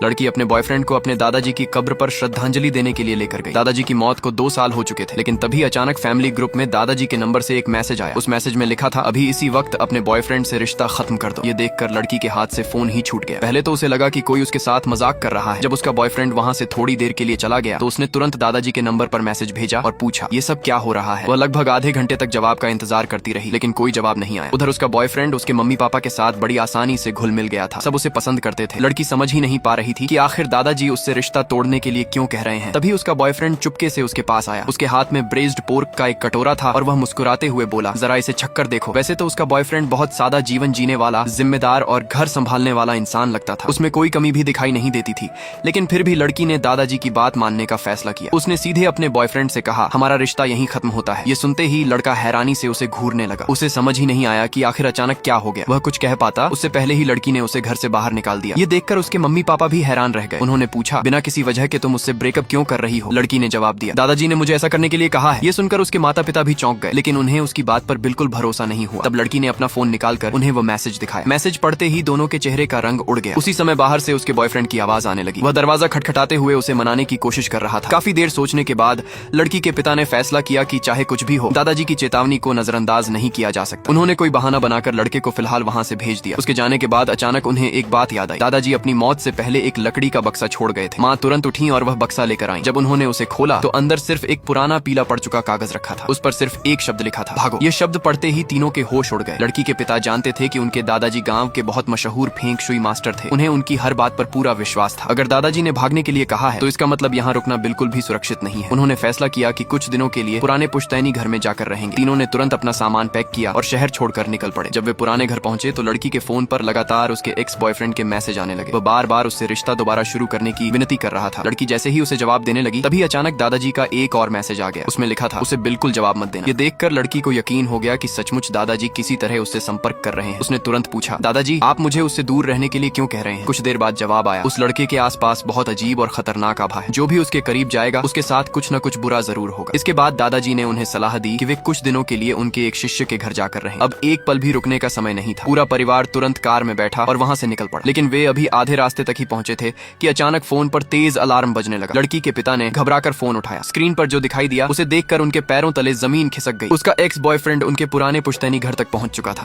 लड़की अपने बॉयफ्रेंड को अपने दादाजी की कब्र पर श्रद्धांजलि देने के लिए लेकर गई। दादाजी की मौत को 2 साल हो चुके थे, लेकिन तभी अचानक फैमिली ग्रुप में दादाजी के नंबर से एक मैसेज आया। उस मैसेज में लिखा था, अभी इसी वक्त अपने बॉयफ्रेंड से रिश्ता खत्म कर दो। ये देखकर लड़की के हाथ से फोन ही छूट गया। पहले तो उसे लगा कि कोई उसके साथ मजाक कर रहा है। जब उसका बॉयफ्रेंड वहाँ से थोड़ी देर के लिए चला गया तो उसने तुरंत दादाजी के नंबर पर मैसेज भेजा और पूछा ये सब क्या हो रहा है। वह लगभग आधे घंटे तक जवाब का इंतजार करती रही, लेकिन कोई जवाब नहीं आया। उधर उसका बॉयफ्रेंड उसके मम्मी पापा के साथ बड़ी आसानी से घुल मिल गया था। सब उसे पसंद करते थे। लड़की समझ ही नहीं पा रही थी कि आखिर दादाजी उससे रिश्ता तोड़ने के लिए क्यों कह रहे हैं। तभी उसका बॉयफ्रेंड चुपके से उसके पास आया। उसके हाथ में ब्रेज्ड पोर्क का एक कटोरा था और वह मुस्कुराते हुए बोला, जरा इसे छक्कर देखो। वैसे तो उसका बॉयफ्रेंड बहुत सादा जीवन जीने वाला, जिम्मेदार और घर संभालने वाला इंसान लगता था। उसमें कोई कमी भी दिखाई नहीं देती थी, लेकिन फिर भी लड़की ने दादाजी की बात मानने का फैसला किया। उसने सीधे अपने बॉयफ्रेंड से कहा, हमारा रिश्ता यहीं खत्म होता है। ये सुनते ही लड़का हैरानी से उसे घूरने लगा। उसे समझ ही नहीं आया कि आखिर अचानक क्या हो गया। वह कुछ कह पाता उससे पहले ही लड़की ने उसे घर से बाहर निकाल दिया। ये देखकर उसके मम्मी पापा भी हैरान रह गए। उन्होंने पूछा, बिना किसी वजह के तुम उससे ब्रेकअप क्यों कर रही हो? लड़की ने जवाब दिया, दादाजी ने मुझे ऐसा करने के लिए कहा है। ये सुनकर उसके माता पिता भी चौंक गए, लेकिन उन्हें उसकी बात पर बिल्कुल भरोसा नहीं हुआ। तब लड़की ने अपना फोन निकालकर उन्हें वो मैसेज दिखाया। मैसेज पढ़ते ही दोनों के चेहरे का रंग उड़ गया। उसी समय बाहर से उसके बॉयफ्रेंड की आवाज आने लगी। वह दरवाजा खटखटाते हुए उसे मनाने की कोशिश कर रहा था। काफी देर सोचने के बाद लड़की के पिता ने फैसला किया कि चाहे कुछ भी हो, दादाजी की चेतावनी को नजरअंदाज नहीं किया जा सकता। उन्होंने कोई बहाना बनाकर लड़के को फिलहाल वहाँ से भेज दिया। उसके जाने के बाद अचानक उन्हें एक बात याद आई। दादाजी अपनी मौत से पहले एक लकड़ी का बक्सा छोड़ गए थे। माँ तुरंत उठी और वह बक्सा लेकर आई। जब उन्होंने उसे खोला तो अंदर सिर्फ एक पुराना पीला पड़ चुका कागज रखा था। उस पर सिर्फ एक शब्द लिखा था, भागो। ये शब्द पढ़ते ही तीनों के होश उड़ गए। लड़की के पिता जानते थे कि उनके दादाजी गांव के बहुत मशहूर फेंग शुई मास्टर थे। उन्हें उनकी हर बात पर पूरा विश्वास था। अगर दादाजी ने भागने के लिए कहा है तो इसका मतलब यहाँ रुकना बिल्कुल भी सुरक्षित नहीं है। उन्होंने फैसला किया कि कुछ दिनों के लिए पुराने पुश्तैनी घर में जाकर रहेंगे। तीनों ने तुरंत अपना सामान पैक किया और शहर छोड़कर निकल पड़े। जब वे पुराने घर पहुंचे तो लड़की के फोन पर लगातार उसके एक्स बॉयफ्रेंड के मैसेज आने लगे। वो बार बार उससे रिश्ता दोबारा शुरू करने की विनती कर रहा था। लड़की जैसे ही उसे जवाब देने लगी तभी अचानक दादाजी का एक और मैसेज आ गया। उसमें लिखा था, उसे बिल्कुल जवाब मत देना। ये देखकर लड़की को यकीन हो गया कि सचमुच दादाजी किसी तरह उससे संपर्क कर रहे हैं। उसने तुरंत पूछा, दादाजी आप मुझे उससे दूर रहने के लिए क्यों कह रहे हैं? कुछ देर बाद जवाब आया, उस लड़के के आसपास बहुत अजीब और खतरनाक आभा है। जो भी उसके करीब जाएगा उसके साथ कुछ न कुछ बुरा जरूर होगा। इसके बाद दादाजी ने उन्हें सलाह दी कि वे कुछ दिनों के लिए उनके एक शिष्य के घर जाकर रहें। अब एक पल भी रुकने का समय नहीं था। पूरा परिवार तुरंत कार में बैठा और वहाँ से निकल पड़ा। लेकिन वे अभी आधे रास्ते तक ही पहुंचे थे कि अचानक फोन पर तेज अलार्म बजने लगा। लड़की के पिता ने घबराकर फोन उठाया। स्क्रीन पर जो दिखाई दिया उसे देखकर उनके पैरों तले जमीन खिसक गई। उसका एक्स बॉयफ्रेंड उनके पुराने पुश्तैनी घर तक पहुंच चुका था।